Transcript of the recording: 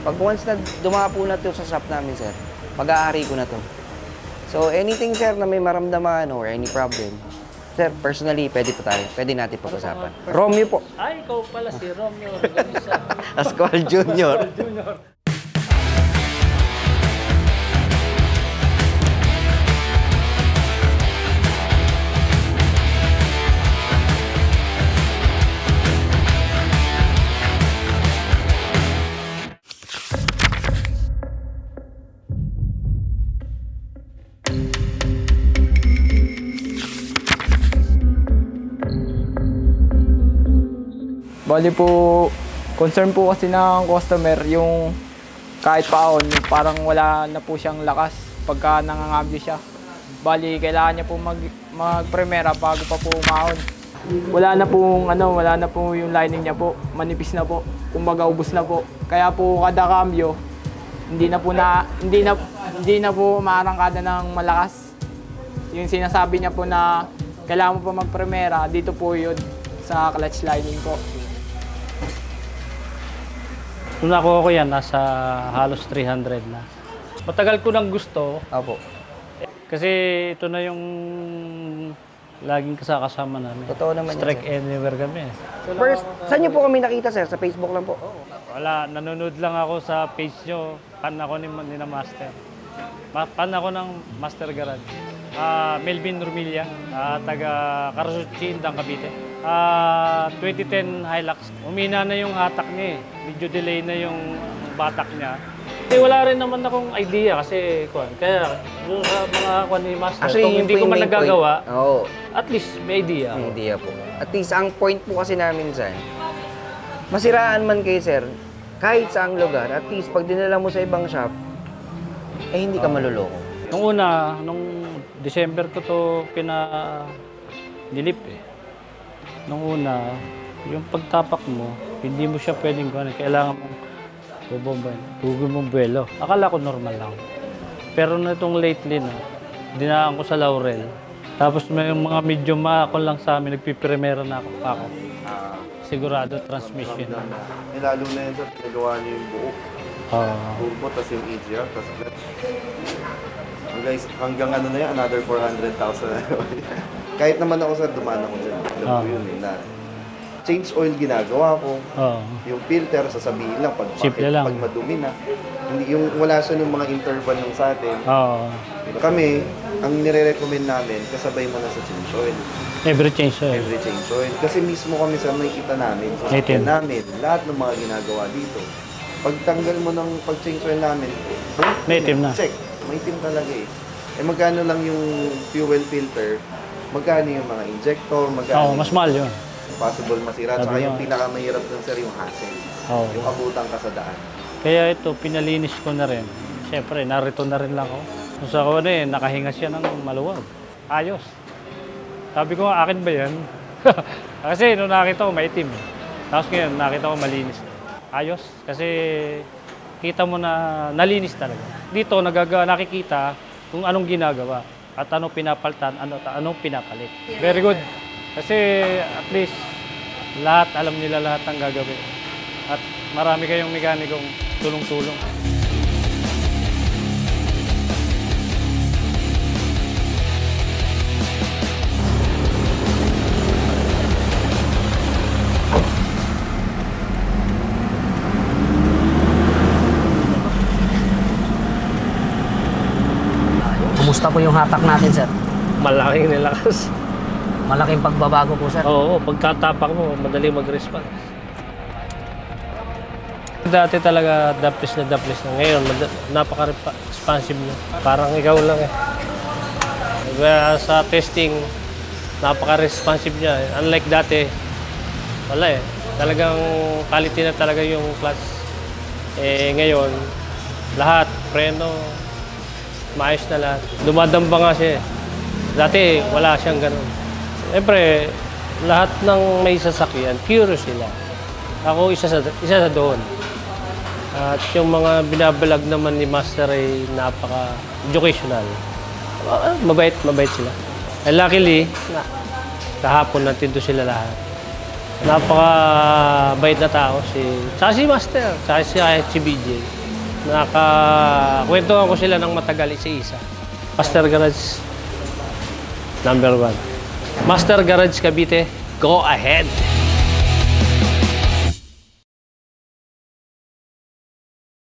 Pag once na dumapo na to sa shop namin, sir, pag-aari ko na to. So, anything, sir, na may maramdaman or any problem, sir, personally, pwede po tayo. Pwede natin pag-usapan. Romeo po. Ay, ikaw pala si Romeo. Pascual Jr. Bali po, concern po kasi ng customer yung kahit paon, yung parang wala na po siyang lakas pagka nangangabyo siya. Bali, kailangan niya po mag-premera bago pa po umahon. Wala na po yung lining niya po, manipis na po, kumbaga ubos na po. Kaya po kada cambio, hindi na po maarangkada ng malakas. Yung sinasabi niya po na kailangan mo po mag-premera, dito po yun sa clutch lining po. Nung nakuha ko yan, nasa halos 300 na. Matagal ko nang gusto. Opo. Kasi ito na yung laging kasama namin. Totoo naman Strike yan, sir. anywhere kami. First, saan niyo po kami nakita, sir? Sa Facebook lang po? Wala, nanonood lang ako sa page nyo. Fan ako ni na Master. Fan ako ng Master Garage. Melvin Rumilla, taga Carasuchi, Indang, Cavite. 2010 Hilux. Umina na yung hatak niya eh. Medyo delay na yung batak niya. Kasi wala rin naman akong idea kasi kaya doon sa mga ni Master, Actually, kung hindi ko man nagagawa, at least may idea. May idea po. At least, ang point po kasi namin dyan, masiraan man kayo, sir, kahit saang lugar, at least pag dinala mo sa ibang shop, eh hindi ka maluloko. Nung una, nung December ko to pinadilip eh. Nung una, yung pagtapak mo, hindi mo siya pwedeng gawin. Kailangan mong bubombahin. Tugin mong buwelo. Akala ko normal lang. Pero na itong lately na, dinaan ko sa Laurel. Tapos may mga medyo maakon lang sa amin, nagpiprimera na ako. Sigurado transmission. Lalo na yun, sir, nagawa niyo yung buo. Turbo, tas yung EGR, tas clutch. Guys, hanggang ano na yan, another 400,000 na kahit naman ako, sir, dumaan ako dyan. Alam ko yun eh, na change oil ginagawa ko. Yung filter, sasabihin lang pag madumi na. Hindi, yung wala siya ng mga interval ng sa atin. Kami, ang nire-recommend namin, kasabay mo na sa change oil. Every change oil. Every change oil. Kasi mismo kami sa nakikita namin, sa namin, lahat ng mga ginagawa dito. Pagtanggal mo ng pag-change oil namin, native na. Check. May team talaga eh. Eh magkano lang yung fuel filter, magkano yung mga injector, magkano mas mahal yun. Possible masira. Saka yung pinakamahirap dun, sir, yung hassle. Yung abutan ka sa daan. Kaya ito, pinalinis ko na rin. Siyempre, narito na rin lang ako. Kung sa ako nakahinga siya ng maluwag. Ayos. Sabi ko, akin ba yan? Kasi nung nakita ko, maitim. Tapos ngayon, nakita ko malinis. Ayos. Kasi kita mo na nalinis talaga. Dito nakikita kung anong ginagawa at anong pinapalitan, anong pinapalit. Very good. Kasi at least alam nila lahat ng gagawin. At marami kayong mekanikong tulong-tulong. Kumusta po yung hatak natin, sir? Malaking nilakas. Malaking pagbabago po, sir. Oo, pagtatapak mo, madali mag-response. Dati talaga daplis na. Ngayon, napaka-responsive na. Parang ikaw lang eh. Sa testing, napaka-responsive niya. Unlike dati, wala eh. Talagang quality na talaga yung clutch. Eh ngayon, lahat, preno, maayos na lahat. Dumadamba nga siya. Dati, wala siyang ganun. Siyempre, lahat ng may sasakyan, curious sila. Ako, isa sa doon. At yung mga binabalag naman ni Master ay napaka-educational. Mabait sila. And luckily, kahapon nandito sila lahat. Napaka-bait na tao. Tsaka si Master, tsaka si BJ. Nakakwentuhan ko sila ng matagal isa-isa. Master Garage, #1. Master Garage Cavite, go ahead!